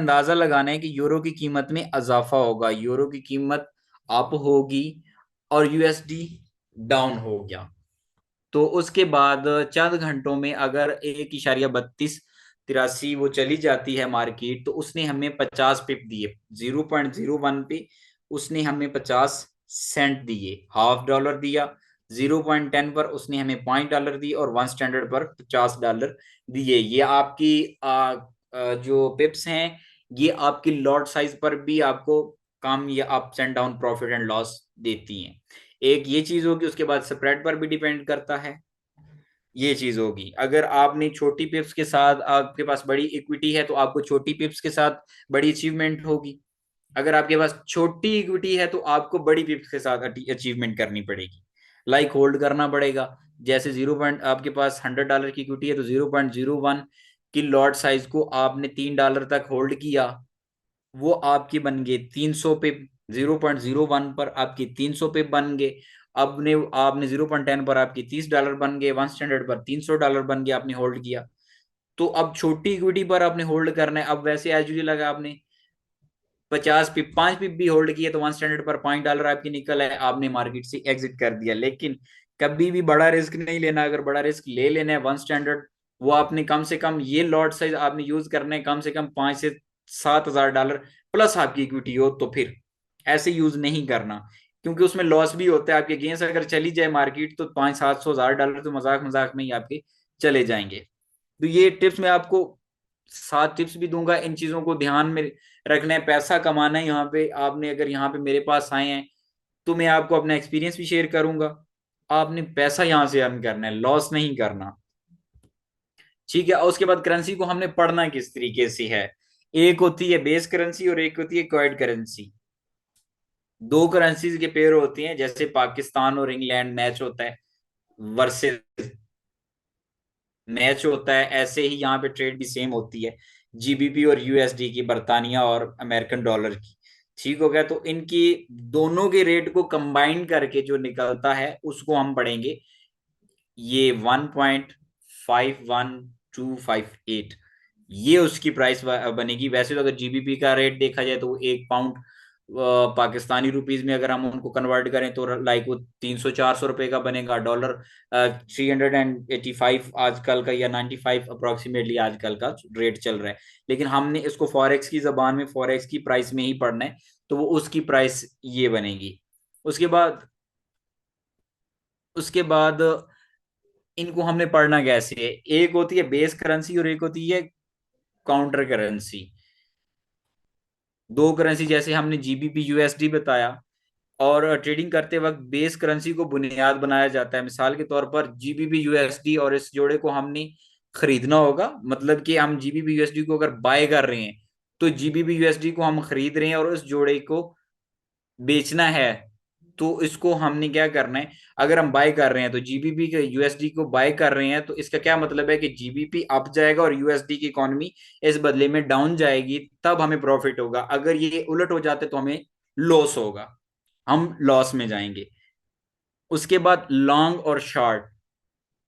अंदाजा लगाना है कि यूरो की कीमत में इजाफा होगा, यूरो की कीमत अप होगी और यूएसडी डाउन हो गया, तो उसके बाद चंद घंटों में अगर 1.3283 वो चली जाती है मार्केट, तो उसने हमें 50 पिप दिए, 0.01 पे उसने हमें 50 सेंट दिए, ½ डॉलर दिया। 0.10 पर उसने हमें $0.5 दिए और 1 स्टैंडर्ड पर $50 दिए। ये आपकी जो पिप्स हैं, ये आपकी लॉट साइज पर भी आपको कम या ups and down profit and loss देती हैं। एक ये चीज होगी, उसके बाद स्प्रेड पर भी डिपेंड करता है। ये चीज होगी, अगर आपने छोटी पिप्स के साथ, आपके पास बड़ी इक्विटी है तो आपको छोटी पिप्स के साथ बड़ी अचीवमेंट होगी। अगर आपके पास छोटी इक्विटी है तो आपको बड़ी पिप्स के साथ अचीवमेंट करनी पड़ेगी, लाइक होल्ड करना पड़ेगा। जैसे जीरो पॉइंट आपके पास $100 की इक्विटी है तो 0.01 की लॉट साइज को आपने $3 तक होल्ड किया, वो आपकी बन गए 300 पिप। 0.01 पर आपकी 300 पिप बन गए। अब ने आपने 0.10 पर आपकी $30 बन गए, 1 स्टैंडर्ड पर $300 बन गया, आपने होल्ड किया। तो अब छोटी इक्विटी पर आपने होल्ड करना है। अब वैसे एज यूजुअल लगा आपने 50 पिप, 5 पिप भी होल्ड किए तो 1 स्टैंडर्ड पर $5 आपकी निकल है, आपने मार्केट से एग्जिट कर दिया। लेकिन कभी भी बड़ा रिस्क नहीं लेना। अगर बड़ा रिस्क ले लेना है 1 स्टैंडर्ड, वो आपने कम से कम ये लॉट साइज आपने यूज करना है, कम से कम $5,000 से $7,000 प्लस आपकी इक्विटी हो, तो फिर ऐसे यूज नहीं करना, क्योंकि उसमें लॉस भी होता है। आपके गेंस अगर चली जाए मार्केट तो 500-700 हज़ार डॉलर तो मजाक मजाक में ही आपके चले जाएंगे। तो ये टिप्स मैं आपको 7 टिप्स भी दूंगा, इन चीजों को ध्यान में रखना है। पैसा कमाना है यहाँ पे आपने, अगर यहाँ पे मेरे पास आए हैं तो मैं आपको अपना एक्सपीरियंस भी शेयर करूंगा। आपने पैसा यहाँ से अर्न करना है, लॉस नहीं करना। ठीक है, और उसके बाद करेंसी को हमने पढ़ना किस तरीके से है। एक होती है बेस करेंसी और एक होती है क्वाइट करेंसी। दो करेंसीज के पेयर होते हैं, जैसे पाकिस्तान और इंग्लैंड मैच होता है, वर्सेस मैच होता है, ऐसे ही यहाँ पे ट्रेड भी सेम होती है, जीबीपी और यूएसडी की, बर्तानिया और अमेरिकन डॉलर की। ठीक हो गया, तो इनकी दोनों के रेट को कंबाइन करके जो निकलता है उसको हम पढ़ेंगे। ये 1.51258, ये उसकी प्राइस बनेगी। वैसे तो अगर जीबीपी का रेट देखा जाए तो वो 1 पाउंड पाकिस्तानी रुपीज में अगर हम उनको कन्वर्ट करें तो लाइक वो 300-400 रुपए का बनेगा। डॉलर 385 आजकल का, या 95 अप्रोक्सीमेटली आजकल का रेट चल रहा है। लेकिन हमने इसको फॉरेक्स की जबान में, फॉरेक्स की प्राइस में ही पढ़ना है, तो वो उसकी प्राइस ये बनेगी। उसके बाद उसके बाद इनको हमने पढ़ना कैसे है। एक होती है बेस करेंसी और एक होती है काउंटर करेंसी। दो करेंसी, जैसे हमने जीबीपी यूएसडी बताया, और ट्रेडिंग करते वक्त बेस करेंसी को बुनियाद बनाया जाता है। मिसाल के तौर पर जीबीपी यूएसडी और इस जोड़े को हमने खरीदना होगा, मतलब कि हम जीबीपी यूएसडी को अगर बाय कर रहे हैं तो जीबीपी यूएसडी को हम खरीद रहे हैं और इस जोड़े को बेचना है, तो इसको हमने क्या करना है। अगर हम बाय कर रहे हैं तो जीबीपी के यूएसडी को बाय कर रहे हैं, तो इसका क्या मतलब है कि जीबीपी अप जाएगा और यूएसडी की इकोनॉमी इस बदले में डाउन जाएगी, तब हमें प्रॉफिट होगा। अगर ये उलट हो जाते तो हमें लॉस होगा, हम लॉस में जाएंगे। उसके बाद लॉन्ग और शॉर्ट,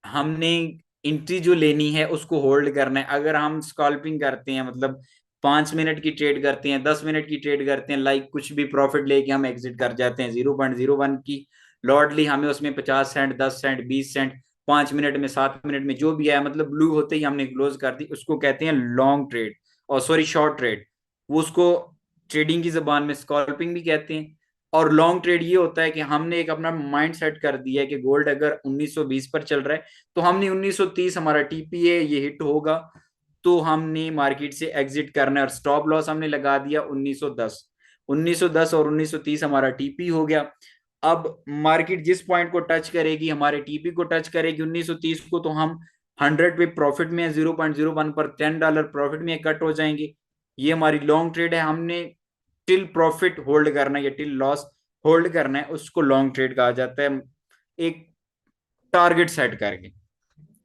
हमने एंट्री जो लेनी है उसको होल्ड करना है। अगर हम स्कॉल्पिंग करते हैं, मतलब 5 मिनट की ट्रेड करते हैं, 10 मिनट की ट्रेड करते हैं, लाइक कुछ भी प्रॉफिट लेके हम एग्जिट कर जाते हैं। 0.01 की लॉट ली, हमें उसमें 50 सेंट, 10 सेंट, 20 सेंट, 5 मिनट में, 7 मिनट में जो भी आया, मतलब ब्लू होते ही हमने क्लोज कर दी, उसको कहते हैं लॉन्ग ट्रेड, और सॉरी शॉर्ट ट्रेड। वो उसको ट्रेडिंग की जबान में स्कॉल्पिंग भी कहते हैं। और लॉन्ग ट्रेड ये होता है कि हमने एक अपना माइंड सेट कर दिया है कि गोल्ड अगर 1920 पर चल रहा है तो हमने 1930 हमारा टीपीए ये हिट होगा, तो हमने मार्केट से एग्जिट करना है। और स्टॉप लॉस हमने लगा दिया 1910। 1910 और 1930 हमारा टीपी हो गया। अब मार्केट जिस पॉइंट को टच करेगी, हमारे टीपी को टच करेगी 1930 को, तो हम 100 पे प्रॉफिट में, 0.01 पर $10 प्रॉफिट में कट हो जाएंगे। ये हमारी लॉन्ग ट्रेड है। हमने टिल प्रॉफिट होल्ड करना है या टिल लॉस होल्ड करना है, उसको लॉन्ग ट्रेड कहा जाता है, एक टारगेट सेट करके।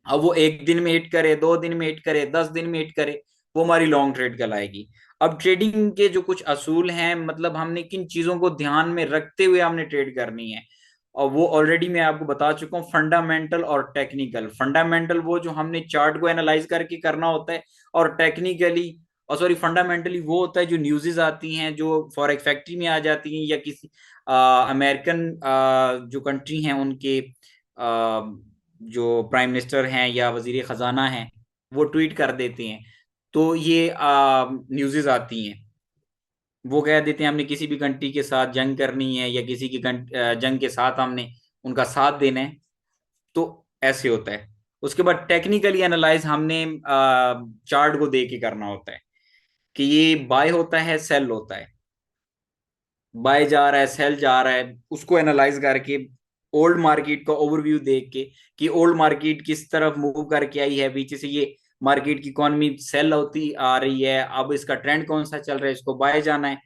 अब वो 1 दिन में हिट करे, 2 दिन में हिट करे, 10 दिन में हिट करे, वो हमारी लॉन्ग ट्रेड कहलाएगी। अब ट्रेडिंग के जो कुछ असूल हैं, मतलब हमने किन चीजों को ध्यान में रखते हुए हमने ट्रेड करनी है, और वो ऑलरेडी मैं आपको बता चुका हूँ। फंडामेंटल और टेक्निकल। फंडामेंटल वो जो हमने चार्ट को एनालाइज करके करना होता है, और टेक्निकली और सॉरी फंडामेंटली वो होता है जो न्यूज़ेस आती हैं जो फॉरेक्स फैक्ट्री में आ जाती हैं, या किसी अमेरिकन जो कंट्री हैं उनके जो प्राइम मिनिस्टर हैं या वजीर खजाना हैं वो ट्वीट कर देते हैं, तो ये न्यूज़ेस आती हैं। वो कह देते हैं हमने किसी भी कंट्री के साथ जंग करनी है या किसी की जंग के साथ हमने उनका साथ देना है, तो ऐसे होता है। उसके बाद टेक्निकली एनालाइज हमने चार्ट को देख के करना होता है कि ये बाय होता है सेल होता है, बाय जा रहा है सेल जा रहा है, उसको एनालाइज करके ओल्ड मार्केट का ओवरव्यू देख के कि ओल्ड मार्केट किस तरफ मूव करके आई है, पीछे से ये मार्केट की इकोनॉमी सेल होती आ रही है, अब इसका ट्रेंड कौन सा चल रहा है, इसको बाय जाना है,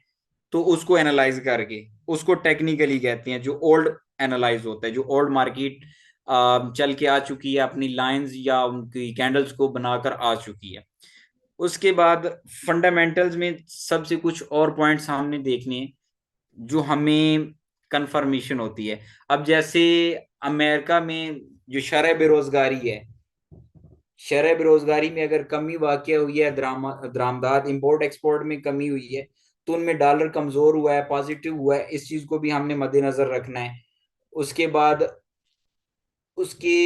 तो उसको एनालाइज करके उसको टेक्निकली कहते हैं, जो ओल्ड एनालाइज होता है, जो ओल्ड मार्केट चल के आ चुकी है, अपनी लाइंस या उनकी कैंडल्स को बनाकर आ चुकी है। उसके बाद फंडामेंटल्स में सबसे कुछ और पॉइंट्स हमने देखने हैं जो हमें कंफर्मेशन होती है। अब जैसे अमेरिका में जो शरह बेरोजगारी है, शरह बेरोजगारी में अगर कमी वाक़या हुई है, दरामदात इंपोर्ट एक्सपोर्ट में कमी हुई है, तो उनमें डॉलर कमजोर हुआ है, पॉजिटिव हुआ है, इस चीज को भी हमने मद्देनजर रखना है। उसके बाद उसके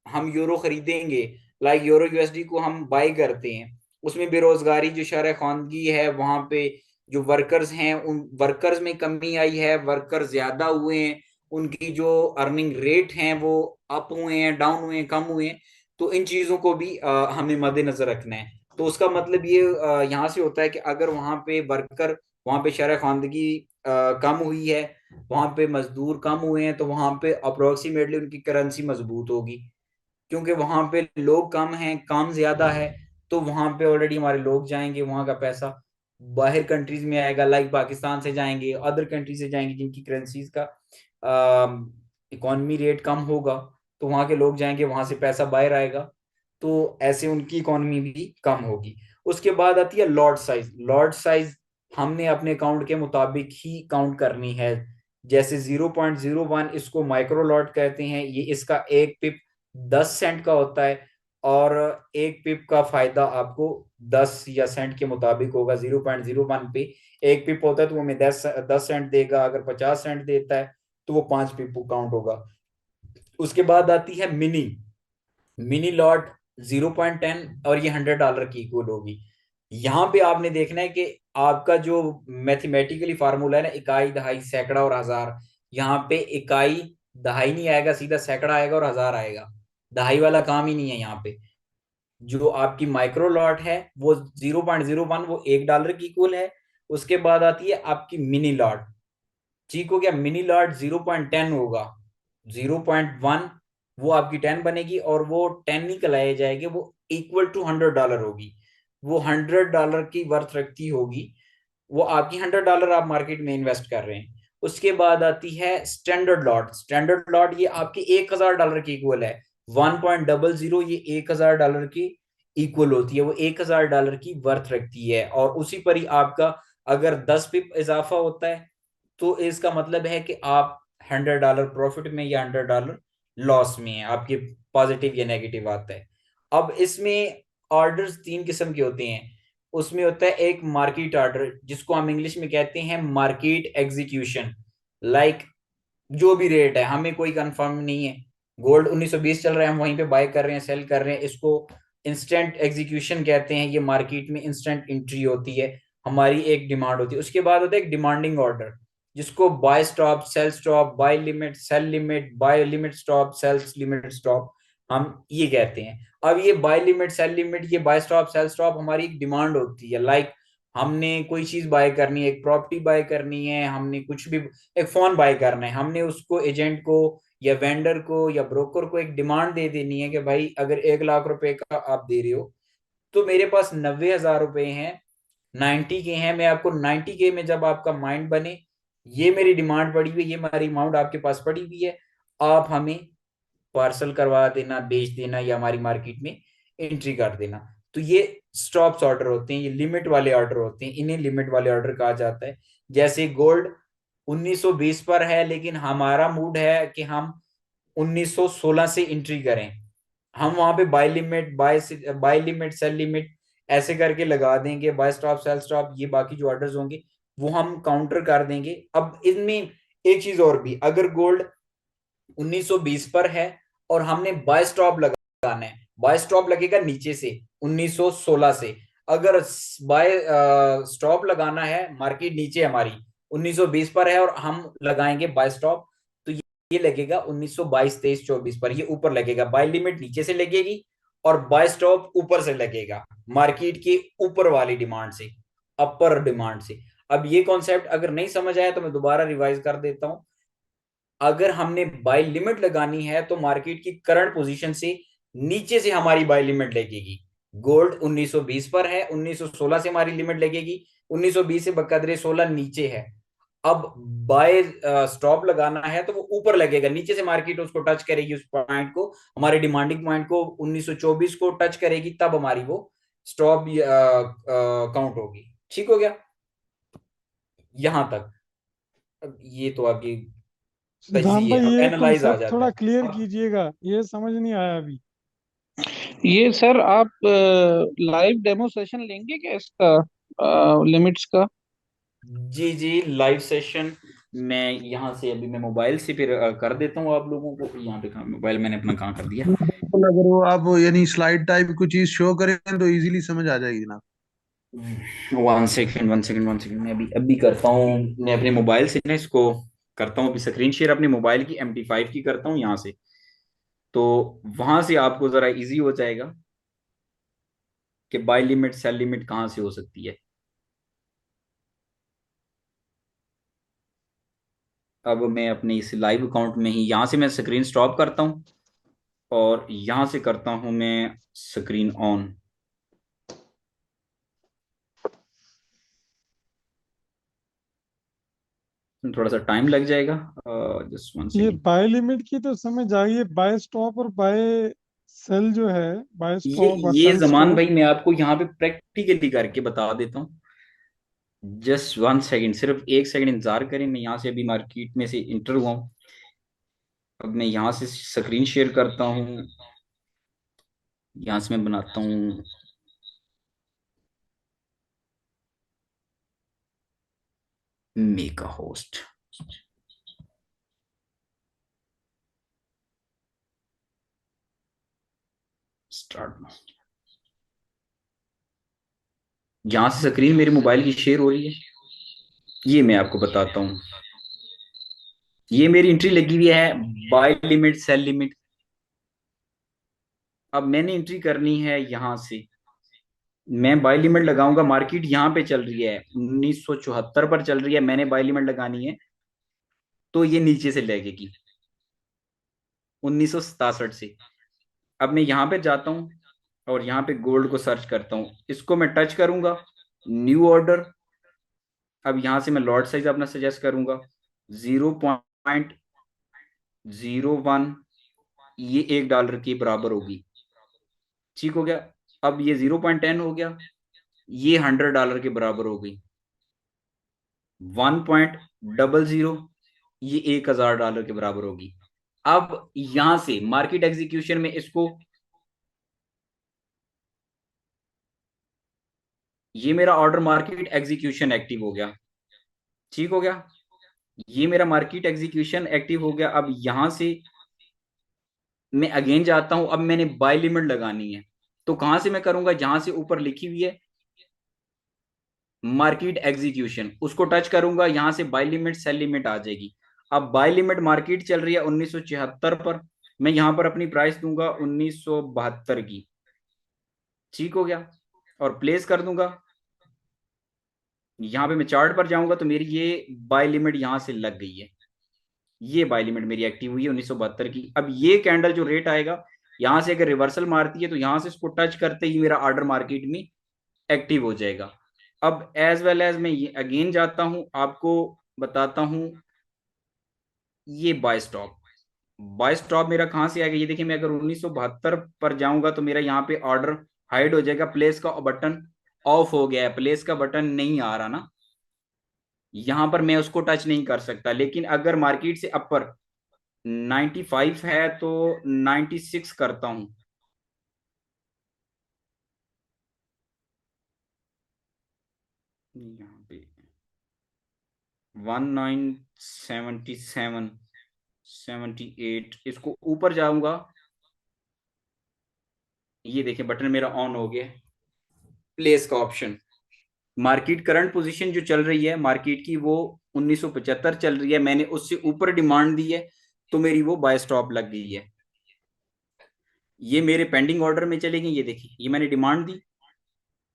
हम यूरो खरीदेंगे, लाइक यूरो यूएसडी को हम बाई करते हैं, उसमें बेरोजगारी जो शरह खानगी है वहां पे जो वर्कर्स हैं उन वर्कर्स में कमी आई है, वर्कर ज्यादा हुए हैं, उनकी जो अर्निंग रेट हैं वो अप हुए हैं, डाउन हुए हैं, कम हुए हैं, तो इन चीजों को भी हमें मद्देनजर रखना है। तो उसका मतलब ये यहाँ से होता है कि अगर वहां पे शरह खानगी कम हुई है, वहां पे मजदूर कम हुए हैं, तो वहां पे अप्रोक्सीमेटली उनकी करेंसी मजबूत होगी, क्योंकि वहां पे लोग कम हैं काम ज्यादा है, तो वहां पे ऑलरेडी हमारे लोग जाएंगे, वहां का पैसा बाहर कंट्रीज में आएगा, लाइक पाकिस्तान से जाएंगे, अदर कंट्री से जाएंगे जिनकी करेंसीज का इकोनॉमी रेट कम होगा, तो वहां के लोग जाएंगे, वहां से पैसा बाहर आएगा, तो ऐसे उनकी इकोनॉमी भी कम होगी। उसके बाद आती है लॉट साइज। लॉट साइज हमने अपने अकाउंट के मुताबिक ही काउंट करनी है। जैसे 0.01 इसको माइक्रो लॉट कहते हैं, ये इसका एक पिप 10 सेंट का होता है, और एक पिप का फायदा आपको 10 या सेंट के मुताबिक होगा। 0.01 पे एक पिप होता है तो वो हमें 10 सेंट देगा, अगर 50 सेंट देता है तो वो 5 पिप काउंट होगा। उसके बाद आती है मिनी। मिनी लॉट 0.10, और ये $100 की इक्वल होगी। यहाँ पे आपने देखना है कि आपका जो मैथमेटिकली फार्मूला है ना, इकाई दहाई सैकड़ा और हजार, यहाँ पे इकाई दहाई नहीं आएगा, सीधा सैकड़ा आएगा और हजार आएगा, दहाई वाला काम ही नहीं है यहाँ पे। जो आपकी माइक्रो लॉट है वो 0.01, वो $1 की इक्वल है। उसके बाद आती है आपकी मिनी लॉट। ठीक हो गया, मिनी लॉट 0.10 होगा, 0.1 वो आपकी 10 बनेगी, और वो 10 निकल जाएगी, वो इक्वल टू $100 होगी, वो $100 की वर्थ रखती होगी, वो आपकी $100 आप मार्केट में इन्वेस्ट कर रहे हैं। उसके बाद आती है स्टैंडर्ड लॉट। स्टैंडर्ड लॉट ये आपकी $1,000 की इक्वल है, 1.00 ये $1,000 की इक्वल होती है, वो $1,000 की वर्थ रखती है, और उसी पर ही आपका अगर 10 पिप इजाफा होता है तो इसका मतलब है कि आप $100 प्रॉफिट में या $100 लॉस में है, आपके पॉजिटिव या नेगेटिव आता है। अब इसमें ऑर्डर्स 3 किस्म के होते हैं। उसमें होता है एक मार्केट ऑर्डर, जिसको हम इंग्लिश में कहते हैं मार्केट एग्जीक्यूशन। लाइक जो भी रेट है, हमें कोई कंफर्म नहीं है, गोल्ड 1920 चल रहा है, हम वहीं पे बाय कर रहे हैं, सेल कर रहे हैं, इसको इंस्टेंट एग्जीक्यूशन कहते हैं। ये मार्केट में इंस्टेंट एंट्री होती है, हमारी एक डिमांड होती है। उसके बाद होता है एक डिमांडिंग ऑर्डर, जिसको buy stop sell stop, buy limit sell limit, buy limit stop sells limit stop, हम ये कहते हैं। अब ये बाय लिमिट सेल लिमिट, ये बाय स्टॉप सेल स्टॉप हमारी एक डिमांड होती है। लाइक हमने कोई चीज बाय करनी है, एक प्रॉपर्टी बाय करनी है, हमने कुछ भी, एक फोन बाय करना है, हमने उसको एजेंट को या वेंडर को या ब्रोकर को एक डिमांड दे देनी है कि भाई अगर 1 लाख रुपए का आप दे रहे हो, तो मेरे पास 90,000 रुपए हैं, 90 के हैं, मैं आपको 90 के में जब आपका माइंड बने, ये मेरी डिमांड पड़ी हुई है, ये हमारी अमाउंट आपके पास पड़ी हुई है, आप हमें पार्सल करवा देना, बेच देना, या हमारी मार्केट में एंट्री कर देना। तो ये स्टॉप्स ऑर्डर होते हैं, ये लिमिट वाले ऑर्डर होते हैं, इन्हें लिमिट वाले ऑर्डर कहा जाता है। जैसे गोल्ड 1920 पर है, लेकिन हमारा मूड है कि हम 1916 से एंट्री करें, हम वहां पे बाय लिमिट सेल लिमिट ऐसे करके लगा देंगे, बाय स्टॉप सेल स्टॉप, ये बाकी जो ऑर्डर्स होंगे वो हम काउंटर कर देंगे। अब इनमें एक चीज और भी, अगर गोल्ड 1920 पर है और हमने बाय स्टॉप लगाना है, बाय स्टॉप लगेगा नीचे से 1916 से। अगर बाय स्टॉप लगाना है, मार्केट नीचे हमारी 1920 पर है और हम लगाएंगे बाय स्टॉप, तो ये लगेगा 1922 23 24 पर, ये ऊपर लगेगा। बाय लिमिट नीचे से लगेगी और बाय स्टॉप ऊपर से लगेगा, मार्केट के ऊपर वाली डिमांड से, अपर डिमांड से। अब ये कॉन्सेप्ट अगर नहीं समझ आया तो मैं दोबारा रिवाइज कर देता हूं। अगर हमने बाय लिमिट लगानी है तो मार्केट की करंट पोजीशन से नीचे से हमारी बाय लिमिट लगेगी। गोल्ड 1920 पर है, 1916 से हमारी लिमिट लगेगी, 1920 से बकदरे 16 नीचे है। अब बाय स्टॉप लगाना है तो वो ऊपर लगेगा, नीचे से मार्केट उसको टच करेगी, उस पॉइंट को, हमारे डिमांडिंग पॉइंट को 1924 को टच करेगी, तब हमारी वो स्टॉप काउंट होगी। ठीक हो गया यहां तक? अब ये तो आपकी सिद्धांत तजजिए, भाई, अब ये एनालाइज आ कॉन्सेप्ट जाता थोड़ा है। क्लियर अब कीजिएगा, ये समझ नहीं आया अभी। ये सर आप लाइव डेमो सेशन लेंगे क्या इसका, लिमिट्स का? जी जी, लाइव सेशन मैं यहाँ से अभी मैं मोबाइल से फिर कर देता हूँ आप लोगों को। यहाँ पे कहाँ मोबाइल मैंने अपना कहाँ कर दिया। बिल्कुल, अगर वो आप यानी स्लाइड टाइप कुछ चीज शो करें तो इजीली समझ आ जाएगी जनाब। One second one second one second, मैं अभी अभी करता हूँ। मैं अपने मोबाइल से ना इसको करता हूँ, अभी स्क्रीन शेयर अपने मोबाइल की MT5 की करता हूँ यहाँ से, तो वहां से आपको जरा इजी हो जाएगा कि बाय लिमिट सेल लिमिट कहाँ से हो सकती है। अब मैं अपने इस लाइव अकाउंट में ही यहाँ से मैं स्क्रीन स्टॉप करता हूँ और यहाँ से करता हूँ मैं स्क्रीन ऑन। थोड़ा सा टाइम लग जाएगा, जस्ट वन ये सेकेंड। बाय लिमिट की तो समझ आ गई, बाय स्टॉप और बाय सेल जो है, बाय ये स्टॉप और ये सेल जमान स्टॉप। भाई मैं आपको यहाँ पे प्रैक्टिकली करके बता देता हूँ। जस्ट वन सेकेंड, सिर्फ एक सेकंड इंतजार करें, मैं यहाँ से अभी मार्केट में से इंटर हुआ हूँ। अब मैं यहाँ से स्क्रीन शेयर करता हूँ, यहाँ से मैं बनाता हूँ मेगा होस्ट। स्टार्ट। यहाँ से स्क्रीन मेरे मोबाइल की शेयर हो रही है, ये मैं आपको बताता हूँ। ये मेरी एंट्री लगी हुई है, बाय लिमिट सेल लिमिट। अब मैंने एंट्री करनी है यहाँ से, मैं बाय लिमिट लगाऊंगा, मार्केट यहाँ पे चल रही है 1974 पर चल रही है, मैंने बाय लिमिट लगानी है तो ये नीचे से लगेगी 1967 से। अब मैं यहाँ पे जाता हूँ और यहाँ पे गोल्ड को सर्च करता हूँ, इसको मैं टच करूंगा, न्यू ऑर्डर। अब यहाँ से मैं लॉट साइज अपना सजेस्ट करूंगा 0.01, ये $1 के बराबर होगी। ठीक हो गया। अब ये 0.10 हो गया, ये $100 के बराबर हो गई। 1.00, ये $1000 के बराबर होगी। अब यहां से मार्केट एग्जीक्यूशन में इसको, ये मेरा ऑर्डर मार्केट एग्जीक्यूशन एक्टिव हो गया। ठीक हो गया, ये मेरा मार्केट एग्जीक्यूशन एक्टिव हो गया। अब यहां से मैं अगेन जाता हूं, अब मैंने बाय लिमिट लगानी है, तो कहां से मैं करूंगा, जहां से ऊपर लिखी हुई है मार्केट एग्जीक्यूशन, उसको टच करूंगा, यहां से बाय लिमिट सेल लिमिट आ जाएगी। अब बाय लिमिट मार्केट चल रही है 1976 पर, मैं यहां पर अपनी प्राइस दूंगा 1972 की। ठीक हो गया, और प्लेस कर दूंगा। यहां पे मैं चार्ट पर जाऊंगा तो मेरी ये बाय लिमिट यहां से लग गई है, ये बाय लिमिट मेरी एक्टिव हुई है 1972 की। अब ये कैंडल जो रेट आएगा, यहां से अगर रिवर्सल मारती है तो यहां से इसको टच करते ही मेरा ऑर्डर मार्केट में एक्टिव हो जाएगा। अब एज वेल एज मैं ये अगेन जाता हूं, आपको बताता हूं ये बाय स्टॉप। बाय स्टॉप मेरा कहां से आएगा, ये देखिए, मैं अगर 1972 पर जाऊंगा तो मेरा यहाँ पे ऑर्डर हाइड हो जाएगा, प्लेस का बटन ऑफ हो गया है, प्लेस का बटन नहीं आ रहा ना, यहां पर मैं उसको टच नहीं कर सकता। लेकिन अगर मार्केट से अपर 95 है तो 96 करता हूं, यहाँ पे 1977 78, इसको ऊपर जाऊंगा, ये देखिए बटन मेरा ऑन हो गया, प्लेस का ऑप्शन। मार्केट करंट पोजीशन जो चल रही है मार्केट की वो 1975 चल रही है, मैंने उससे ऊपर डिमांड दी है तो मेरी वो बाय स्टॉप लग गई है। ये मेरे पेंडिंग ऑर्डर में चले गए, ये देखिए ये मैंने डिमांड दी,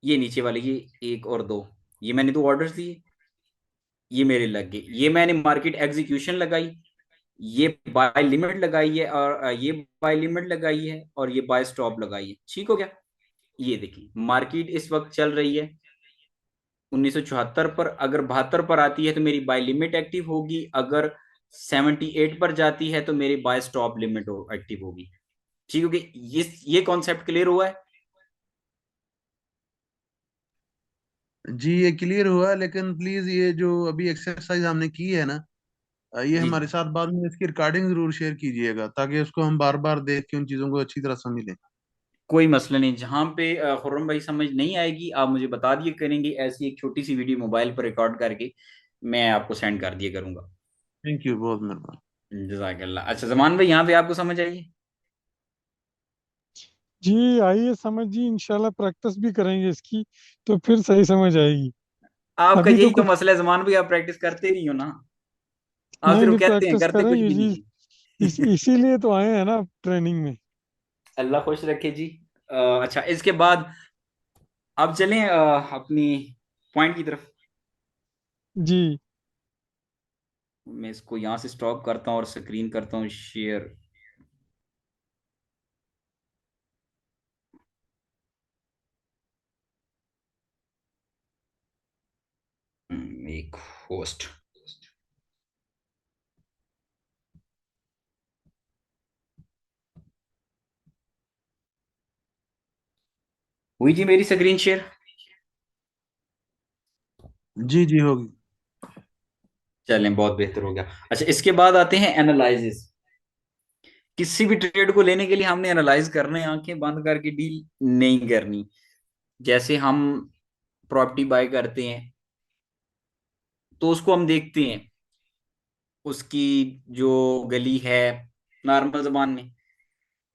ये नीचे वाले ये एक और दो, ये मैंने दो ऑर्डर्स दिए, ये मेरे लग गए। ये मैंने मार्केट एग्जीक्यूशन लगाई, ये बाय लिमिट लगाई है, और ये बाय लिमिट लगाई है, और ये बाय स्टॉप लगाई है। ठीक हो गया। ये देखिए मार्केट इस वक्त चल रही है 1974 पर, अगर 72 पर आती है तो मेरी बाय लिमिट एक्टिव होगी, अगर 78 पर जाती है तो मेरी बाय स्टॉप लिमिट एक्टिव होगी। ठीक हो गया। ये कॉन्सेप्ट क्लियर हुआ है? जी ये क्लियर हुआ, लेकिन प्लीज ये जो अभी एक्सरसाइज हमने की है ना, ये जी हमारे साथ बाद में इसकी रिकॉर्डिंग जरूर शेयर कीजिएगा, ताकि उसको हम बार बार देख के उन चीजों को अच्छी तरह समझ लें। कोई मसला नहीं, जहां पे खुर्रम भाई समझ नहीं आएगी आप मुझे बता दिए करेंगे, ऐसी एक छोटी सी वीडियो मोबाइल पर रिकॉर्ड करके मैं आपको सेंड कर दिया करूंगा। थैंक यू, बहुत मेहरबानी। जजाकल्लाह। अच्छा जमान भाई यहाँ पे आपको समझ आई? जी आइए समझ जी, इंशाल्लाह प्रैक्टिस भी करेंगे इसकी तो फिर सही समझ आएगी। आपका अभी तो यही तो कुछ मसला है जमान भाई, आप प्रैक्टिस करते नहीं हो ना, आप नहीं सिर्फ नहीं, कहते हैं, प्रैक्टिस करते कुछ करेंगे भी जी। नहीं है। इसीलिए तो आए हैं ना ट्रेनिंग में। अल्लाह खुश रखे जी। अच्छा इसके बाद अब चलें अपनी पॉइंट की तरफ। जी मैं इसको यहाँ से स्टॉप करता हूँ और स्क्रीन करता हूँ शेयर। एक होस्ट। हुई जी मेरी स्क्रीन शेयर? जी जी होगी। चलें बहुत बेहतर हो गया। अच्छा इसके बाद आते हैं एनालिसिस। किसी भी ट्रेड को लेने के लिए हमने एनालाइज करना है, आंखें बंद करके डील नहीं करनी। जैसे हम प्रॉपर्टी बाय करते हैं तो उसको हम देखते हैं उसकी जो गली है, नॉर्मल जबान में,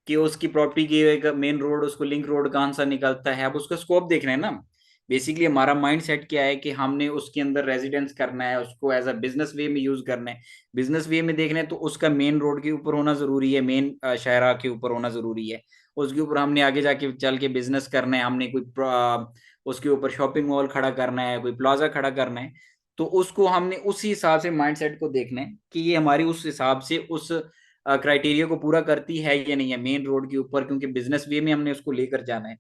कि उसकी प्रॉपर्टी की एक मेन रोड, उसको लिंक रोड कौन सा निकलता है, अब उसका स्कोप देखना है ना। बेसिकली हमारा माइंड सेट क्या है कि हमने उसके अंदर रेजिडेंस करना है, उसको एज अ बिजनेस वे में यूज करना है। बिजनेस वे में देखना है तो उसका मेन रोड के ऊपर होना जरूरी है, मेन शाहरा के ऊपर होना जरूरी है। उसके ऊपर हमने आगे जाके चल के बिजनेस करना है, हमने कोई उसके ऊपर शॉपिंग मॉल खड़ा करना है, कोई प्लाजा खड़ा करना है, तो उसको हमने उसी हिसाब से माइंड सेट को देखना है कि ये हमारी उस हिसाब से उस क्राइटेरिया को पूरा करती है या नहीं है मेन रोड के ऊपर, क्योंकि बिजनेस वे में हमने उसको लेकर जाना है।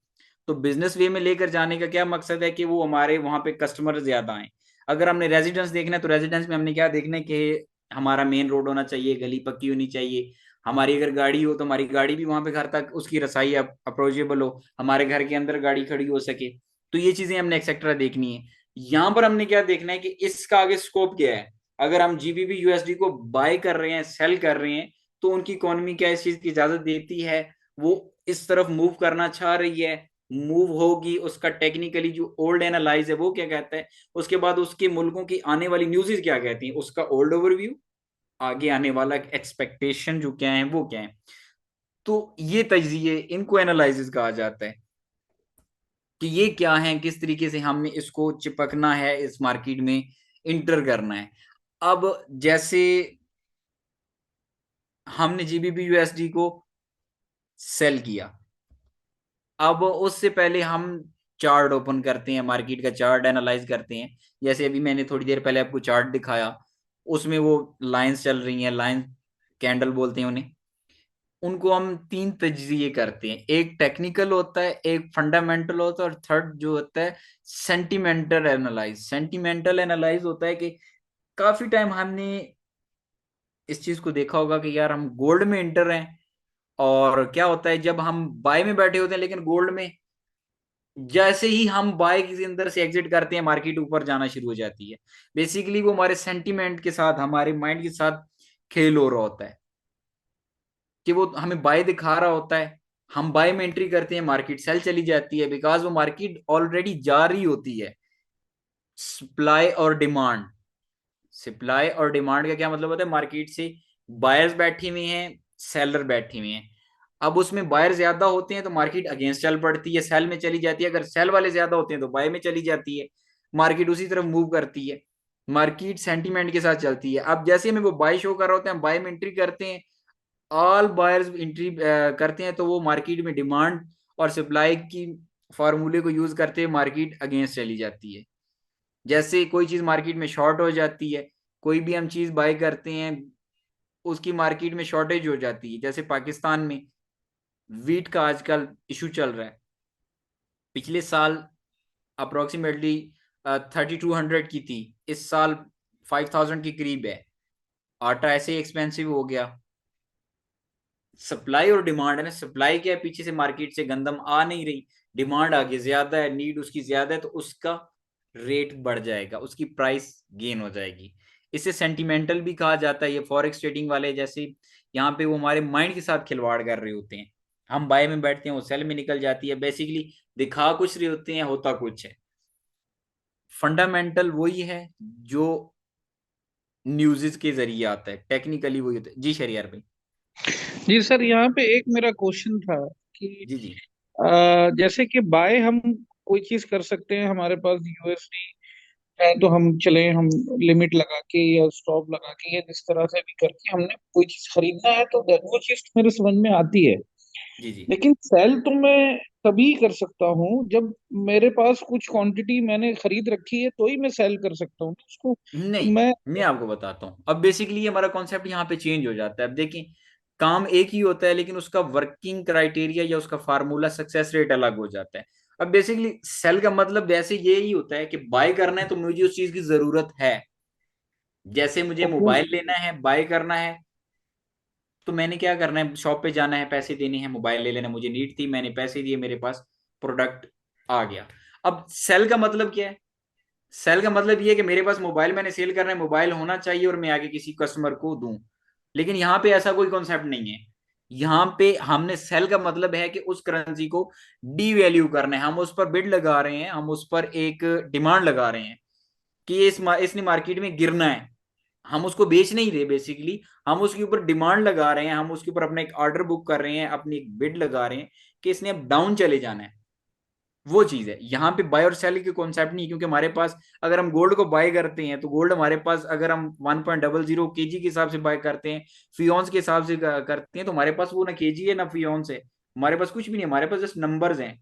तो बिजनेस वे में लेकर जाने का क्या मकसद है कि वो हमारे वहां पे कस्टमर ज्यादा आए। अगर हमने रेजिडेंस देखना है तो रेजिडेंस में हमने क्या देखना है कि हमारा मेन रोड होना चाहिए, गली पक्की होनी चाहिए, हमारी अगर गाड़ी हो तो हमारी गाड़ी भी वहां पे घर तक उसकी रसाई अप्रोचेबल हो, हमारे घर के अंदर गाड़ी खड़ी हो सके। तो ये चीजें हमने एक्सेट्रा देखनी है। यहाँ पर हमने क्या देखना है कि इसका आगे स्कोप क्या है। अगर हम जीबीपी यूएसडी को बाय कर रहे हैं, सेल कर रहे हैं, तो उनकी इकोनॉमी क्या इस चीज की इजाजत देती है, वो इस तरफ मूव करना चाह रही है, मूव होगी, उसका टेक्निकली जो ओल्ड एनालाइज है वो क्या कहता है, उसके बाद उसके मुल्कों की आने वाली न्यूज़ क्या कहती हैं, उसका ओल्ड ओवरव्यू, आगे आने वाला एक्सपेक्टेशन जो क्या है वो क्या है। तो ये तजिए इनको एनालिसिस कहा जाता है कि ये क्या है, किस तरीके से हमें इसको चिपकना है, इस मार्केट में इंटर करना है। अब जैसे हमने जीबीपी यूएसडी को सेल किया, अब उससे पहले हम चार्ट ओपन करते हैं, मार्केट का चार्ट एनालाइज करते हैं। जैसे अभी मैंने थोड़ी देर पहले आपको चार्ट दिखाया, उसमें वो लाइंस चल रही हैं, लाइन कैंडल बोलते हैं उन्हें। उनको हम तीन तजिए करते हैं, एक टेक्निकल होता है, एक फंडामेंटल होता है, और थर्ड जो होता है सेंटिमेंटल एनालाइज। सेंटिमेंटल एनालाइज होता है कि काफी टाइम हमने इस चीज को देखा होगा कि यार हम गोल्ड में इंटर हैं, और क्या होता है जब हम बाय में बैठे होते हैं लेकिन गोल्ड में जैसे ही हम बाय के अंदर से एग्जिट करते हैं मार्केट ऊपर जाना शुरू हो जाती है। बेसिकली वो हमारे सेंटीमेंट के साथ, हमारे माइंड के साथ खेल हो रहा होता है कि वो हमें बाय दिखा रहा होता है, हम बाय में एंट्री करते हैं, मार्केट सेल चली जाती है, बिकॉज वो मार्केट ऑलरेडी जा रही होती है। सप्लाई और डिमांड, सप्लाई और डिमांड का क्या मतलब होता है? मार्केट से बायर्स बैठे हुए हैं, सेलर बैठे हुए हैं। अब उसमें बायर ज्यादा होते हैं तो मार्केट अगेंस्ट चल पड़ती है, सेल में चली जाती है। अगर सेल वाले ज्यादा होते हैं तो बाय में चली जाती है, मार्केट उसी तरफ मूव करती है। मार्केट सेंटीमेंट के साथ चलती है। अब जैसे हमें वो बाय शो कर रहे होते हैं, हम बाय में एंट्री करते हैं, ऑल बायर्स एंट्री करते हैं, तो वो मार्केट में डिमांड और सप्लाई की फार्मूले को यूज करते हुए मार्केट अगेंस्ट चली जाती है। जैसे कोई चीज मार्केट में शॉर्ट हो जाती है, कोई भी हम चीज बाय करते हैं, उसकी मार्केट में शॉर्टेज हो जाती है। जैसे पाकिस्तान में वीट का आजकल इशू चल रहा है। पिछले साल अप्रोक्सीमेटली 3200 की थी, इस साल 5000 के करीब है। आटा ऐसे ही एक्सपेंसिव हो गया। सप्लाई और डिमांड है ना, सप्लाई क्या है, पीछे से मार्केट से गंदम आ नहीं रही, डिमांड आगे ज्यादा है, नीड उसकी ज्यादा है, तो उसका रेट बढ़ जाएगा, उसकी प्राइस गेन हो जाएगी। इसे सेंटिमेंटल भी कहा जाता है। ये फॉरेक्स ट्रेडिंग वाले जैसे यहाँ पे वो हमारे माइंड के साथ खिलवाड़ कर रहे होते हैं। हम बाय में बैठते हैं, वो सेल में निकल जाती है। बेसिकली दिखा कुछ रहे होते हैं, होता कुछ है। फंडामेंटल वही है जो न्यूज़ के जरिए आता है, टेक्निकली वही होता है। जी शरियार भाई। जी सर, यहाँ पे एक मेरा क्वेश्चन था कि जी जी जैसे कि बाय हम कोई चीज कर सकते हैं, हमारे पास यूएसडी है तो हम चले, हम लिमिट लगा के या स्टॉप लगा के या जिस तरह से भी करके हमने कोई चीज खरीदना है तो वो चीज तो मेरे समझ में आती है। जी जी। लेकिन सेल तो मैं तभी कर सकता हूँ जब मेरे पास कुछ क्वांटिटी मैंने खरीद रखी है, तो ही मैं सेल कर सकता हूँ उसको। नहीं, मैं मैं आपको बताता हूँ। अब बेसिकली हमारा कॉन्सेप्ट यहाँ पे चेंज हो जाता है। अब देखिए, काम एक ही होता है लेकिन उसका वर्किंग क्राइटेरिया या उसका फार्मूला, सक्सेस रेट अलग हो जाता है। अब बेसिकली सेल का मतलब वैसे यही होता है कि बाय करना है तो मुझे उस चीज की जरूरत है। जैसे मुझे ओके। मोबाइल लेना है, बाय करना है, तो मैंने क्या करना है, शॉप पे जाना है, पैसे देने हैं, मोबाइल ले लेना। मुझे नीड थी, मैंने पैसे दिए, मेरे पास प्रोडक्ट आ गया। अब सेल का मतलब क्या है? सेल का मतलब ये है कि मेरे पास मोबाइल, मैंने सेल करना है, मोबाइल होना चाहिए और मैं आगे किसी कस्टमर को दूं। लेकिन यहाँ पे ऐसा कोई कॉन्सेप्ट नहीं है। यहाँ पे हमने सेल का मतलब है कि उस करेंसी को डी वैल्यू करना है। हम उस पर बिड लगा रहे हैं, हम उस पर एक डिमांड लगा रहे हैं कि इसने मार्केट में गिरना है। हम उसको बेच नहीं रहे, बेसिकली हम उसके ऊपर डिमांड लगा रहे हैं, हम उसके ऊपर अपना एक ऑर्डर बुक कर रहे हैं, अपनी एक बिड लगा रहे हैं कि इसने अब डाउन चले जाना है। वो चीज है यहाँ पे बाय और सेल के कॉन्सेप्ट नहीं। क्योंकि हमारे पास, अगर हम गोल्ड को बाय करते हैं तो गोल्ड हमारे पास, अगर हम 1.00 केजी के हिसाब से बाय करते हैं, फियोन्स के हिसाब से करते हैं, तो हमारे पास वो ना केजी है ना फियोन्स है, हमारे पास कुछ भी नहीं, हमारे पास जस्ट नंबर्स हैं।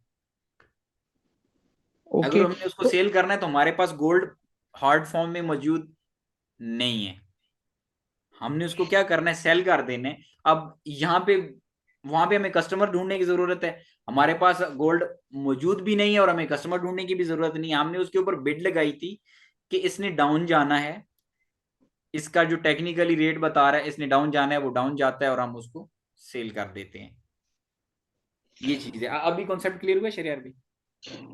अगर ओके। हमने उसको तो सेल करना है तो हमारे पास गोल्ड हार्ड फॉर्म में मौजूद नहीं है, हमने उसको क्या करना है, सेल कर देना है। अब यहाँ पे, वहां पे हमें कस्टमर ढूंढने की जरूरत है। हमारे पास गोल्ड मौजूद भी नहीं है और हमें कस्टमर ढूंढने की भी जरूरत नहीं है। हमने उसके ऊपर बिड लगाई थी कि इसने डाउन जाना है, इसका जो टेक्निकली रेट बता रहा है इसने डाउन जाना है, वो डाउन जाता है और हम उसको सेल कर देते हैं। ये चीज है। अभी कॉन्सेप्ट क्लियर हुआ शरियार भाई?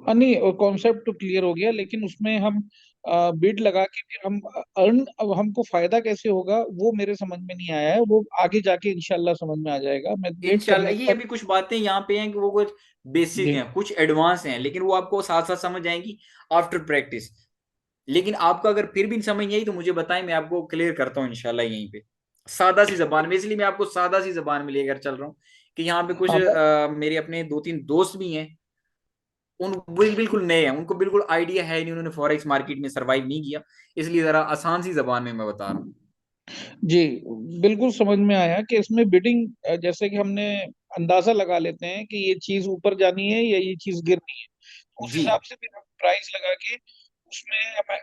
नहीं, कॉन्सेप्ट तो क्लियर हो गया, लेकिन उसमें हम बिड लगा के फिर हम अर्न, अब हमको फायदा कैसे होगा वो मेरे समझ में नहीं आया है। वो आगे जाके इंशाल्लाह समझ में आ जाएगा, मैं वेट इंशाल्लाह। करना ये तब। अभी कुछ बातें यहाँ पे हैं कि वो कुछ बेसिक जी। हैं, कुछ एडवांस हैं, लेकिन वो आपको साथ साथ समझ आएंगी आफ्टर प्रैक्टिस। लेकिन आपको अगर फिर भी समझ नहीं आई तो मुझे बताएं, मैं आपको क्लियर करता हूँ इंशाल्लाह यहीं पे, सादा सी जबान में। इसलिए मैं आपको सादा सी जबान में लेकर चल रहा हूँ कि यहाँ पे कुछ हाँ, मेरे अपने दो तीन दोस्त भी हैं, उन बिल्कुल नए हैं, उनको बिल्कुल आइडिया है नहीं, उन्होंने फॉरेक्स मार्केट में सरवाइव नहीं किया। इसलिए जरा आसान सी जबान में मैं बता रहा हूँ। जी, बिल्कुल समझ में आया कि इसमें बिडिंग, जैसे कि हमने अंदाजा लगा लेते हैं कि ये चीज ऊपर जानी है या ये चीज गिरनी है, तो उस जी हिसाब से फिर हम प्राइस लगा के उसमें हम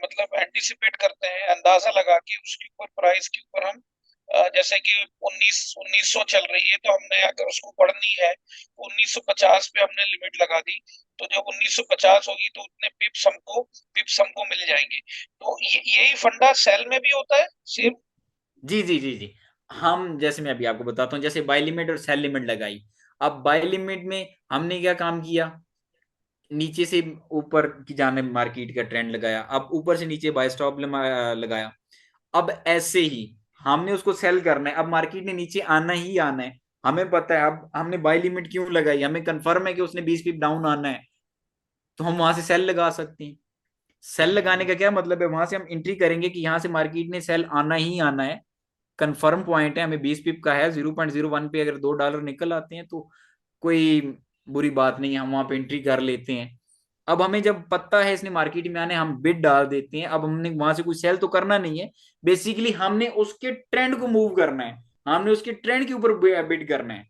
मतलब एंटिसिपेट करते हैं, अंदाजा लगा के उसके ऊपर प्राइस के ऊपर हम जैसे कि 1900 चल रही है तो हमने अगर उसको बढ़नी है तो 1950 पे हमने लिमिट लगा दी। तो जब 1950 होगी तो उतने पिप्स हमको मिल जाएंगे। तो यही फंडा सेल में भी होता है सेम। जी जी जी जी। हम जैसे, मैं अभी आपको बताता हूँ, जैसे बाय लिमिट और सेल लिमिट लगाई। अब बाय लिमिट में हमने क्या काम किया, नीचे से ऊपर की जाने मार्केट का ट्रेंड लगाया, अब ऊपर से नीचे बाय स्टॉप लगाया। अब ऐसे ही हमने उसको सेल करना है, अब मार्केट ने नीचे आना ही आना है, हमें पता है। अब हमने बाय लिमिट क्यों लगाई, हमें कंफर्म है कि उसने 20 पिप डाउन आना है, तो हम वहां से सेल लगा सकते हैं। सेल लगाने का क्या मतलब है, वहां से हम एंट्री करेंगे कि यहाँ से मार्केट ने सेल आना ही आना है, कंफर्म पॉइंट है, हमें 20 पिप का है, 0.01 पे अगर $2 निकल आते हैं तो कोई बुरी बात नहीं है, हम वहां पे एंट्री कर लेते हैं। अब हमें जब पता है इसने मार्केट में आने, हम बिड डाल देते हैं। अब हमने वहां से कोई सेल तो करना नहीं है, बेसिकली हमने उसके ट्रेंड को मूव करना है, हमने उसके ट्रेंड के ऊपर बिड करना है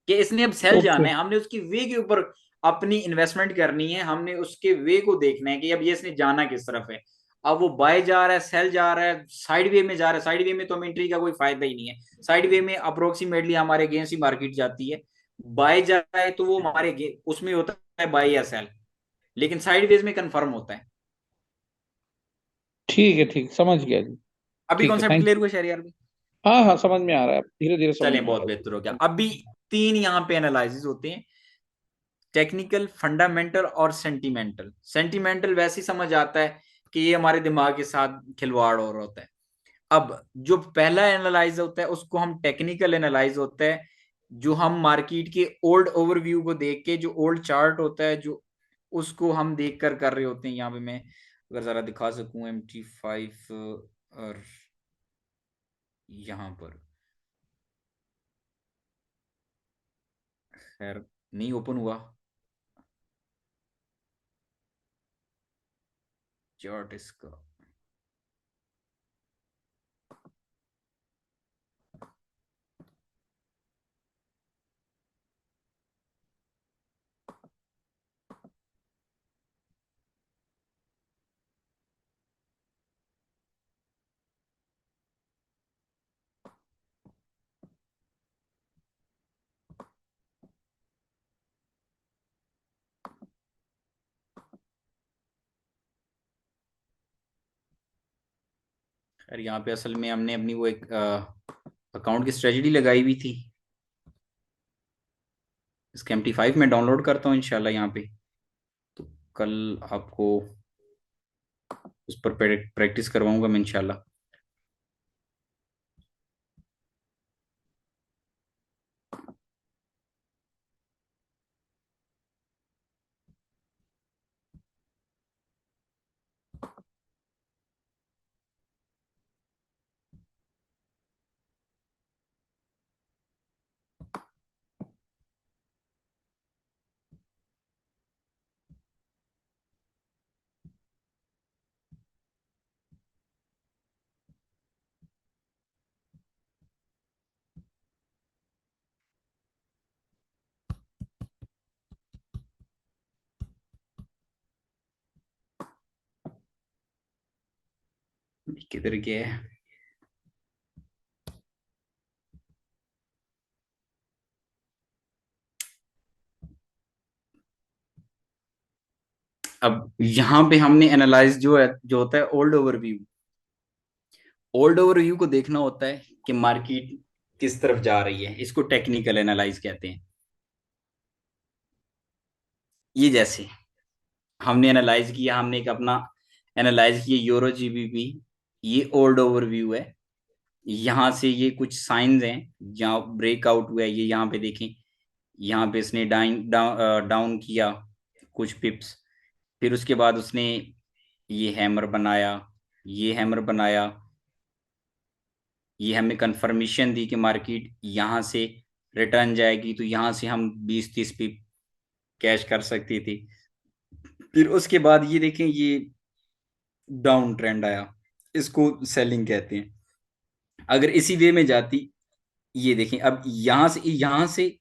कि इसने अब सेल ओके जाना है, हमने उसकी वे के ऊपर अपनी इन्वेस्टमेंट करनी है, हमने उसके वे को देखना है कि अब ये इसने जाना किस तरफ है। अब वो बाय जा रहा है, सेल जा रहा है, साइड वे में जा रहा है, साइड वे में तो हम एंट्री का कोई फायदा ही नहीं है, साइड वे में अप्रोक्सीमेटली हमारे अगेंस्ट ही मार्केट जाती है। बाय जाए तो वो हमारे उसमें होता है बाय या सेल, लेकिन साइड वेज में कंफर्म होता है। ठीक है, ठीक, समझ गया जी। अभी ठीक है, कॉन्सेप्ट थैंक क्लियर यू। हुआ शहरियार में? हाँ हाँ, समझ में आ रहा है, धीरे धीरे समझ चलें, में आ बहुत रहा बेहतर हो गया। है। अभी तीन यहाँ पे एनालिसिस होते हैं, टेक्निकल, फंडामेंटल और सेंटिमेंटल। सेंटिमेंटल वैसे ही समझ आता है कि ये हमारे दिमाग के साथ खिलवाड़ हो रहा होता है। अब जो पहला एनालाइज होता है उसको हम टेक्निकल एनालाइज होता है, जो हम मार्केट के ओल्ड ओवरव्यू को देख के, जो ओल्ड चार्ट होता है जो उसको हम देख कर रहे होते हैं। यहाँ पे मैं अगर जरा दिखा सकूं MT5 और यहाँ पर खैर नहीं ओपन हुआ चार्ट इसका। खैर यहाँ पे असल में हमने अपनी वो एक अकाउंट की स्ट्रेटजी लगाई हुई थी, इसका MT5 में डाउनलोड करता हूँ इंशाल्लाह यहाँ पे, तो कल आपको उस पर प्रैक्टिस करवाऊंगा मैं इंशाल्लाह। किधर गया है? अब यहाँ पे हमने एनालाइज जो है, जो होता है ओल्ड ओवरव्यू, ओल्ड ओवरव्यू को देखना होता है कि मार्केट किस तरफ जा रही है, इसको टेक्निकल एनालाइज कहते हैं। ये जैसे हमने एनालाइज किया, हमने एक अपना एनालाइज किया यूरो GBP, ये ओल्ड ओवरव्यू है। यहाँ से ये कुछ साइंस हैं जहाँ ब्रेकआउट हुआ है, ये यहाँ पे देखें, यहाँ पे इसने डाउन किया कुछ पिप्स, फिर उसके बाद उसने ये हैमर बनाया, ये हैमर बनाया, ये हमें कंफर्मेशन दी कि मार्केट यहाँ से रिटर्न जाएगी, तो यहाँ से हम 20-30 पिप कैश कर सकती थी। फिर उसके बाद ये देखें, ये डाउन ट्रेंड आया, इसको सेलिंग कहते हैं। अगर इसी वे में जाती, ये देखें, अब यहाँ से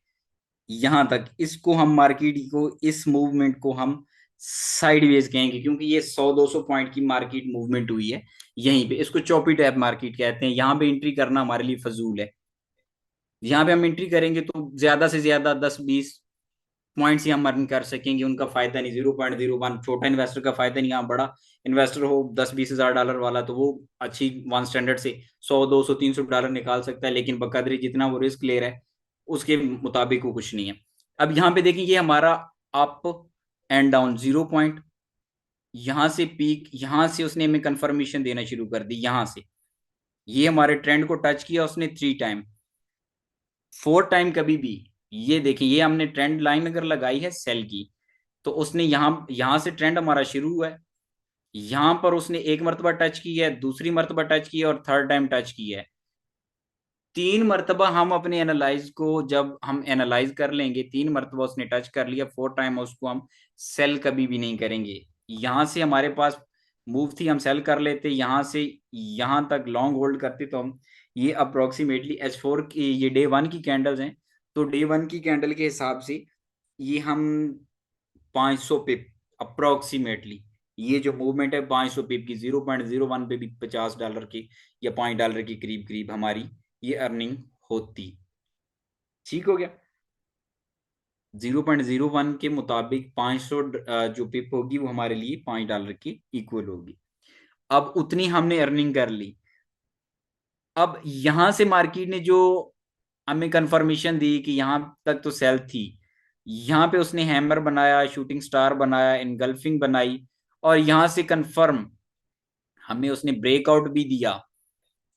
यहां तक, इसको हम मार्केट को, इस मूवमेंट को हम साइडवेज कहेंगे, क्योंकि ये 100-200 पॉइंट की मार्केट मूवमेंट हुई है यहीं पे, इसको चौपी टैप मार्केट कहते हैं। यहाँ पे एंट्री करना हमारे लिए फजूल है, यहाँ पे हम एंट्री करेंगे तो ज्यादा से ज्यादा 10-20 पॉइंट्स ही हम अर्न कर सकेंगे, उनका फायदा नहीं, 0.01। छोटा इन्वेस्टर का फायदा नहीं, यहाँ बड़ा इन्वेस्टर हो 10-20 हज़ार डॉलर वाला तो वो अच्छी वन स्टैंडर्ड से 100, 200, 300 डॉलर निकाल सकता है, लेकिन बकदरी जितना वो रिस्क ले रहा है उसके मुताबिक वो कुछ नहीं है। अब यहाँ पे देखिए, ये हमारा अप एंड डाउन 0 पॉइंट, यहाँ से पीक, यहाँ से उसने हमें कंफर्मेशन देना शुरू कर दी, यहाँ से ये हमारे ट्रेंड को टच किया उसने 3 टाइम, 4 टाइम कभी भी। ये देखिए, ये हमने ट्रेंड लाइन अगर लगाई है सेल की, तो उसने यहाँ यहाँ से ट्रेंड हमारा शुरू हुआ है, यहां पर उसने एक मरतबा टच की है, दूसरी मरतबा टच की है और थर्ड टाइम टच की है। 3 मरतबा हम अपने एनालाइज को जब हम एनालाइज कर लेंगे, 3 मरतबा उसने टच कर लिया, 4 टाइम उसको हम सेल कभी भी नहीं करेंगे। यहां से हमारे पास मूव थी, हम सेल कर लेते, यहां से यहां तक लॉन्ग होल्ड करते, तो हम ये अप्रोक्सीमेटली H4 की, ये डे 1 की कैंडल्स हैं, तो डे 1 की कैंडल के हिसाब से ये हम 500 पिप अप्रोक्सीमेटली, ये जो मूवमेंट है 500 पिप की, 0.01 पे भी $50 की या $5 के करीब करीब हमारी ये अर्निंग होती। ठीक हो गया। 0.01 के मुताबिक 500 जो पिप होगी वो हमारे लिए $5 की इक्वल होगी। अब उतनी हमने अर्निंग कर ली। अब यहां से मार्केट ने जो हमें कंफर्मेशन दी कि यहां तक तो सेल थी, यहां पे उसने हैमर बनाया, शूटिंग स्टार बनाया, इनगल्फिंग बनाई, और यहां से कंफर्म हमें उसने ब्रेकआउट भी दिया।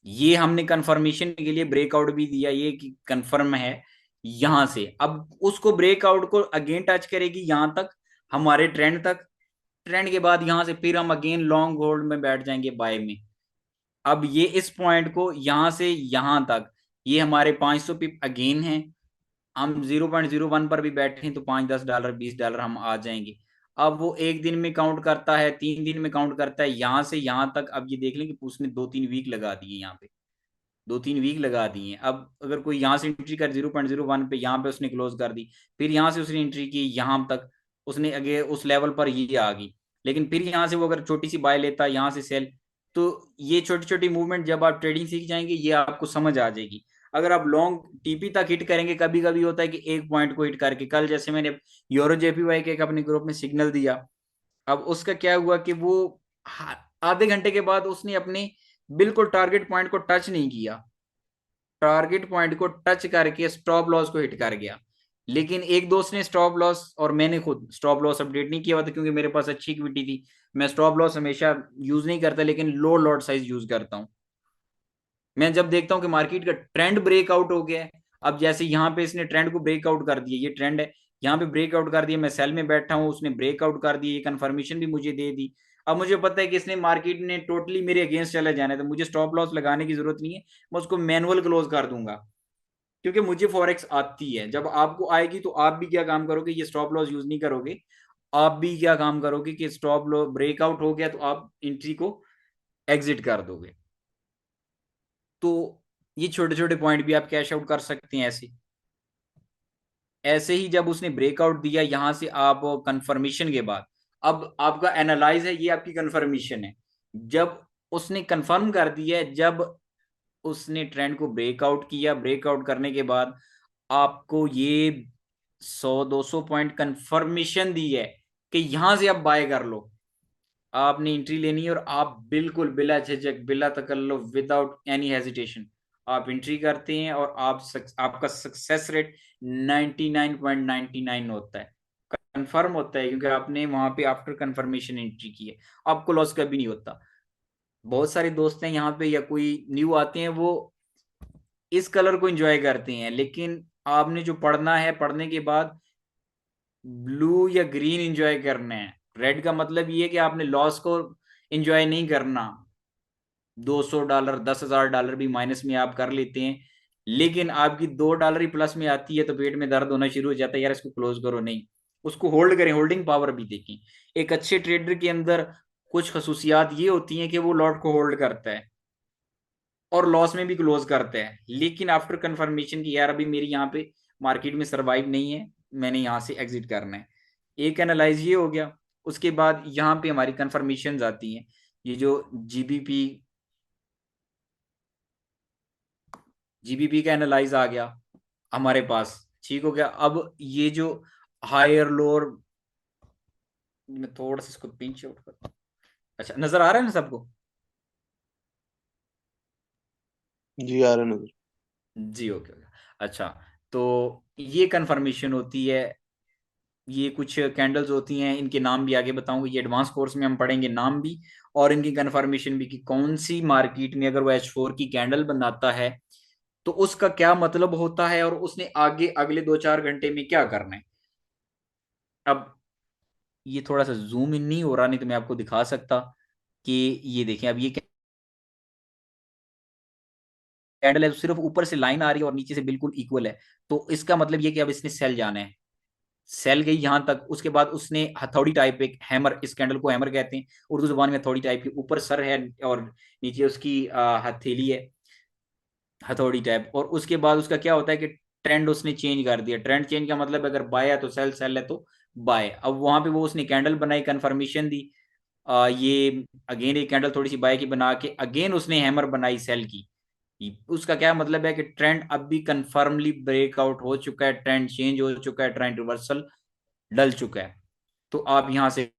ये हमने कंफर्मेशन के लिए ब्रेकआउट भी दिया, ये कि कंफर्म है यहां से। अब उसको ब्रेकआउट को अगेन टच करेगी यहां तक, हमारे ट्रेंड तक, ट्रेंड के बाद यहां से फिर हम अगेन लॉन्ग होल्ड में बैठ जाएंगे बाय में। अब ये इस पॉइंट को यहां से यहां तक ये हमारे 500 पिप अगेन है, हम 0.01 पर भी बैठे हैं तो $5, $10, $20 हम आ जाएंगे। अब वो एक दिन में काउंट करता है, 3 दिन में काउंट करता है, यहां से यहां तक। अब ये देख लें कि उसने 2-3 वीक लगा दिए, यहाँ पे 2-3 वीक लगा दिए हैं। अब अगर कोई यहाँ से एंट्री कर 0.01 पे, यहाँ पे उसने क्लोज कर दी, फिर यहाँ से उसने एंट्री की यहाँ तक, उसने अगे उस लेवल पर ये आ गई, लेकिन फिर यहाँ से वो अगर छोटी सी बाय लेता, यहाँ से सेल, तो ये छोटी छोटी मूवमेंट जब आप ट्रेडिंग सीख जाएंगे ये आपको समझ आ जाएगी। अगर आप लॉन्ग टीपी तक हिट करेंगे, कभी कभी होता है कि एक पॉइंट को हिट करके, कल जैसे मैंने यूरो जेपीवाई के एक अपने ग्रुप में सिग्नल दिया, अब उसका क्या हुआ कि वो आधे घंटे के बाद उसने अपने बिल्कुल टारगेट पॉइंट को टच नहीं किया, टारगेट पॉइंट को टच करके स्टॉप लॉस को हिट कर गया। लेकिन एक दोस्त ने स्टॉप लॉस, और मैंने खुद स्टॉप लॉस अपडेट नहीं किया हुआ था क्योंकि मेरे पास अच्छी इक्विटी थी, मैं स्टॉप लॉस हमेशा यूज नहीं करता, लेकिन लो लॉट साइज यूज करता हूं। मैं जब देखता हूं कि मार्केट का ट्रेंड ब्रेकआउट हो गया है, अब जैसे यहाँ पे इसने ट्रेंड को ब्रेकआउट कर दिया, ये ट्रेंड है, यहाँ पे ब्रेकआउट कर दिया, मैं सेल में बैठा हूँ, उसने ब्रेकआउट कर दिया, ये कंफर्मेशन भी मुझे दे दी। अब मुझे पता है कि इसने मार्केट ने टोटली मेरे अगेंस्ट चले जाना है, तो मुझे स्टॉप लॉस लगाने की जरूरत नहीं है, मैं उसको मैनुअल क्लोज कर दूंगा, क्योंकि मुझे फॉरेक्स आती है। जब आपको आएगी तो आप भी क्या काम करोगे, ये स्टॉप लॉस यूज नहीं करोगे, आप भी क्या काम करोगे कि स्टॉप लॉस ब्रेकआउट हो गया तो आप एंट्री को एग्जिट कर दोगे। तो ये छोटे छोटे पॉइंट भी आप कैश आउट कर सकते हैं ऐसे। ऐसे ही जब उसने ब्रेकआउट दिया यहां से, आप कंफर्मेशन के बाद, अब आपका एनालाइज है, ये आपकी कंफर्मेशन है। जब उसने कंफर्म कर दिया है, जब उसने ट्रेंड को ब्रेकआउट किया, ब्रेकआउट करने के बाद आपको ये 100-200 पॉइंट कंफर्मेशन दी है कि यहां से आप बाय कर लो, आपने एंट्री लेनी है, और आप बिल्कुल बिला झिझक, बिला तकल्लुफ, विदाउट एनी हेजिटेशन आप एंट्री करते हैं, और आपका सक्सेस रेट 99.99 होता है, कंफर्म होता है, क्योंकि आपने वहां पे आफ्टर कंफर्मेशन एंट्री की है, आपको लॉस कभी नहीं होता। बहुत सारे दोस्त हैं यहाँ पे या कोई न्यू आते हैं, वो इस कलर को एंजॉय करते हैं, लेकिन आपने जो पढ़ना है, पढ़ने के बाद ब्लू या ग्रीन एंजॉय करना है। रेड का मतलब ये है कि आपने लॉस को एंजॉय नहीं करना। $200, $10,000 भी माइनस में आप कर लेते हैं, लेकिन आपकी $2 ही प्लस में आती है तो पेट में दर्द होना शुरू हो जाता है, यार इसको क्लोज करो, नहीं, उसको होल्ड करें, होल्डिंग पावर भी देखें। एक अच्छे ट्रेडर के अंदर कुछ खसूसियात ये होती हैं कि वो लॉट को होल्ड करता है और लॉस में भी क्लोज करता है, लेकिन आफ्टर कंफर्मेशन की यार अभी मेरी यहाँ पे मार्केट में सरवाइव नहीं है, मैंने यहाँ से एग्जिट करना है। एक एनालाइज ये हो गया। उसके बाद यहाँ पे हमारी कंफर्मेशन आती हैं, ये जो जीबीपी जीबीपी का एनालाइज आ गया हमारे पास, ठीक हो गया। अब ये जो हायर लोअर, मैं थोड़ा सा इसको पिंच आउट कर, अच्छा नजर आ रहा है ना सबको? जी आ रहा है नजर। जी ओके ओके। अच्छा, तो ये कंफर्मेशन होती है, ये कुछ कैंडल्स होती हैं, इनके नाम भी आगे बताऊंगा, ये एडवांस कोर्स में हम पढ़ेंगे नाम भी और इनकी कंफर्मेशन भी, कि कौन सी मार्केट में अगर वो H4 की कैंडल बनाता है तो उसका क्या मतलब होता है, और उसने आगे अगले 2-4 घंटे में क्या करना है। अब ये थोड़ा सा जूम इन नहीं हो रहा, नहीं तो मैं आपको दिखा सकता, कि ये देखें, अब ये कैंडल है, सिर्फ ऊपर से लाइन आ रही है और नीचे से बिल्कुल इक्वल है, तो इसका मतलब ये कि अब इसने सेल जाना है। सेल गई यहां तक, उसके बाद उसने हथौड़ी टाइप एक हैमर, इस कैंडल को हैमर कहते हैं उर्दू जुबान में, हथौड़ी टाइप की, ऊपर सर है और नीचे उसकी हथेली है, हथौड़ी टाइप। और उसके बाद उसका क्या होता है कि ट्रेंड उसने चेंज कर दिया। ट्रेंड चेंज का मतलब अगर बाय है तो सेल, सेल है तो बाय। अब वहां पे वो उसने कैंडल बनाई, कंफर्मेशन दी, ये अगेन एक कैंडल थोड़ी सी बाय की बना के अगेन उसने हैमर बनाई सेल की। उसका क्या मतलब है कि ट्रेंड अब भी कंफर्मली ब्रेकआउट हो चुका है, ट्रेंड चेंज हो चुका है, ट्रेंड रिवर्सल डल चुका है। तो आप यहां से